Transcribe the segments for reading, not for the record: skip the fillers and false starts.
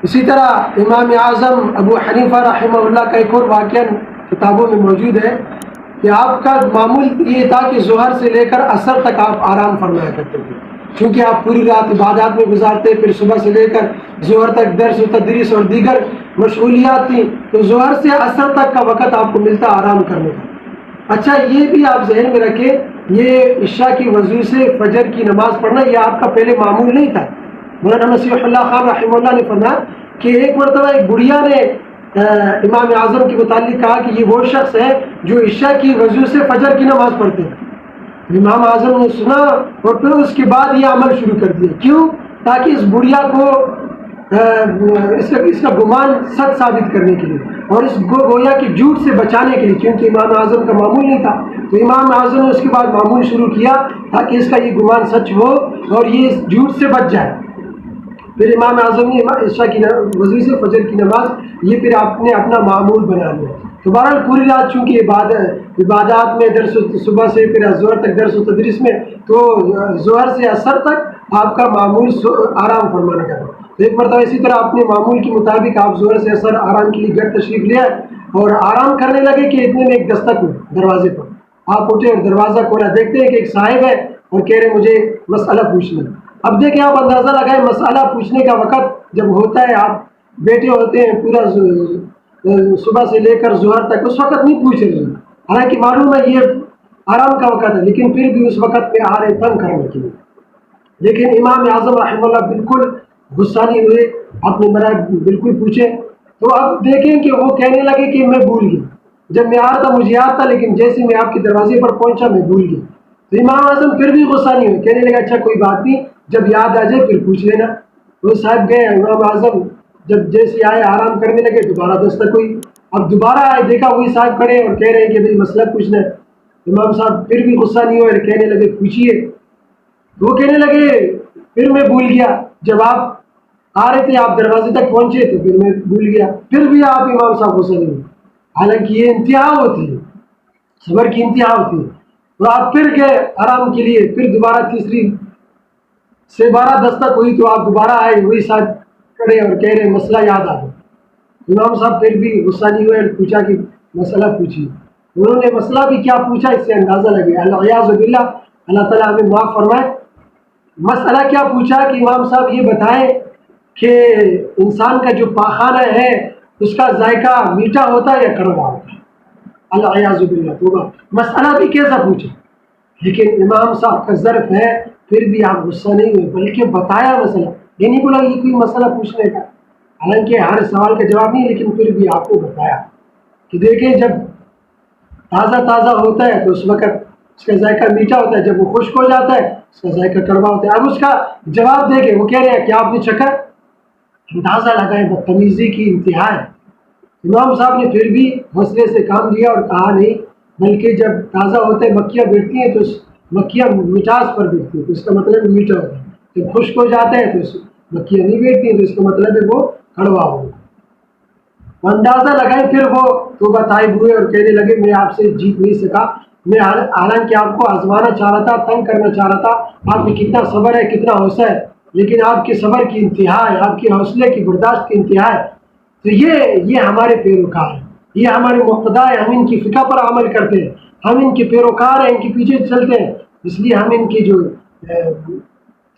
اسی طرح امام اعظم ابو حنیفہ رحمہ اللہ کا ایک اور واقعہ کتابوں میں موجود ہے کہ آپ کا معمول یہ تھا کہ ظہر سے لے کر عصر تک آپ آرام فرمایا کرتے تھے، کیونکہ آپ پوری رات عبادات میں گزارتے، پھر صبح سے لے کر ظہر تک درس و تدریس اور دیگر مشغولیات تھیں، تو ظہر سے عصر تک کا وقت آپ کو ملتا آرام کرنے کا۔ اچھا، یہ بھی آپ ذہن میں رکھیں، یہ عشاء کی وضو سے فجر کی نماز پڑھنا یہ آپ کا پہلے معمول نہیں تھا۔ مولانا مسیح اللہ خان رحمہ اللہ نے فرمایا کہ ایک مرتبہ ایک بڑھیا نے امام اعظم کے متعلق کہا کہ یہ وہ شخص ہے جو عشاء کی وضو سے فجر کی نماز پڑھتے ہیں۔ امام اعظم نے سنا اور پھر اس کے بعد یہ عمل شروع کر دیا۔ کیوں؟ تاکہ اس بڑھیا کو اس کا گمان سچ ثابت کرنے کے لیے اور اس گویا کہ جھوٹ سے بچانے کے لیے، کیونکہ امام اعظم کا معمول نہیں تھا، تو امام اعظم نے اس کے بعد معمول شروع کیا تاکہ اس کا یہ گمان سچ ہو اور یہ اس جھوٹ سے بچ جائے۔ پھر امام اعظم نے عشاء کی وضو سے فجر کی نماز یہ پھر آپ نے اپنا معمول بنا لیا۔ تو بہرحال پوری رات چونکہ عبادات میں درس صبح سے پھر ظہر تک درس و تدریس میں، تو ظہر سے عصر تک آپ کا معمول آرام فرمانے کا تھا۔ ایک مرتبہ اسی طرح اپنے معمول کے مطابق آپ ظہر سے عصر آرام کے لیے گھر تشریف لے آئے اور آرام کرنے لگے کہ اتنے میں ایک دستک ہوئی دروازے پر۔ آپ اٹھے اور دروازہ کھولا، دیکھتے ہیں کہ ایک صاحب ہے اور کہہ رہے مجھے مسئلہ پوچھنا۔ اب دیکھیں، آپ اندازہ لگائیں، مسئلہ پوچھنے کا وقت جب ہوتا ہے، آپ بیٹھے ہوتے ہیں پورا صبح سے لے کر ظہر تک، اس وقت نہیں پوچھ رہے، حالانکہ معلوم ہے یہ آرام کا وقت ہے، لیکن پھر بھی اس وقت پہ آ رہے تنگ کرنے کے لیے۔ لیکن امام اعظم رحمہ اللہ بالکل غصہ نہیں ہوئے، آپ نے میرا بالکل پوچھے۔ تو اب دیکھیں کہ وہ کہنے لگے کہ میں بھول گیا، جب میں آ رہا تھا مجھے یاد تھا، لیکن جیسے میں آپ کے دروازے پر پہنچا میں بھول گیا۔ تو امام اعظم پھر بھی غصہ نہیں ہوئے، کہنے لگا اچھا کوئی بات نہیں، جب یاد آ جائے پھر پوچھ لینا۔ وہ صاحب گئے، امام اعظم جب جیسے آئے آرام کرنے لگے، دوبارہ دستک ہوئی۔ اب دوبارہ آئے، دیکھا وہی صاحب کھڑے اور کہہ رہے ہیں کہ بھائی مسئلہ پوچھنا ہے۔ امام صاحب پھر بھی غصہ نہیں ہوئے، کہنے لگے پوچھیے۔ وہ کہنے لگے پھر میں بھول گیا، جب آپ آ رہے تھے آپ دروازے تک پہنچے تو پھر میں بھول گیا۔ پھر بھی آپ امام صاحب غصہ نہیں ہوئے، حالانکہ یہ انتہا ہوتی ہے، صبر کی انتہا ہوتی ہے۔ تو آپ پھر گئے آرام کے لیے، پھر دوبارہ تیسری سے 12 دستک ہوئی تو آپ دوبارہ آئے، وہی صاحب کھڑے اور کہہ رہے مسئلہ یاد آ گیا۔ امام صاحب پھر بھی غصہ نہیں ہوئے اور پوچھا کہ مسئلہ پوچھیے۔ انہوں نے مسئلہ بھی کیا پوچھا اس سے اندازہ لگے، الیاذ باللہ، اللہ تعالیٰ ہمیں معاف فرمائے۔ مسئلہ کیا پوچھا کہ امام صاحب یہ بتائیں کہ انسان کا جو پاخانہ ہے اس کا ذائقہ میٹھا ہوتا ہے یا کڑوا ہوتا ہے؟ الیاذ باللہ، توبہ، مسئلہ بھی کیسا پوچھا، لیکن امام صاحب کا ظرف ہے، پھر بھی آپ غصہ نہیں ہوئے بلکہ بتایا مسئلہ۔ یہ نہیں بولا یہ کوئی مسئلہ پوچھنے کا، حالانکہ ہر سوال کا جواب نہیں، لیکن پھر بھی آپ کو بتایا کہ دیکھیں جب تازہ تازہ ہوتا ہے تو اس وقت اس کا ذائقہ میٹھا ہوتا ہے، جب وہ خشک ہو جاتا ہے اس کا ذائقہ کڑوا ہوتا ہے۔ اب اس کا جواب دے کے وہ کہہ رہے ہیں کہ آپ نے چکھا، اندازہ لگائیں بدتمیزی کی انتہا ہے۔ امام صاحب نے پھر بھی حوصلے سے کام لیا اور کہا نہیں، بلکہ جب تازہ ہوتا ہے مکھیاں بیٹھتی ہیں تو مکھیاں مٹاس پر بیٹھتی ہیں تو اس کا مطلب میٹھا ہوتا ہے، جب خشک ہو جاتا ہے تو مکھیاں نہیں بیٹھتی ہیں تو اس کا مطلب ہے وہ کڑوا ہوگا۔ اندازہ لگائیں، پھر وہ توبہ طائب ہوئے اور کہنے لگے میں آپ سے جیت نہیں سکا، میں حالانکہ آپ کو آزمانا چاہ رہا تھا، تنگ کرنا چاہ رہا تھا، آپ میں کتنا صبر ہے کتنا حوصلہ ہے، لیکن آپ کے صبر کی انتہا ہے، آپ کے حوصلے کی برداشت کی انتہا ہے۔ تو یہ ہمارے پیروکار ہیں، یہ ہمارے مقتدا ہیں، ہم ان کی فقہ پر عمل کرتے ہیں، ہم ان کے پیروکار ہیں، ان کے پیچھے چلتے ہیں، اس لیے ہم ان کی جو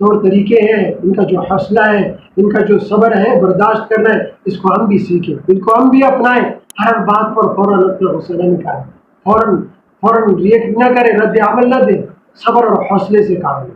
طور طریقے ہیں، ان کا جو حوصلہ ہے، ان کا جو صبر ہے برداشت کرنا ہے، اس کو ہم بھی سیکھیں، ان کو ہم بھی اپنائیں۔ ہر بات پر فوراً اپنا غصہ نہ نکالیں، فوراً ریئیکٹ نہ کریں، رد عمل نہ دیں، صبر اور حوصلے سے کام لیں۔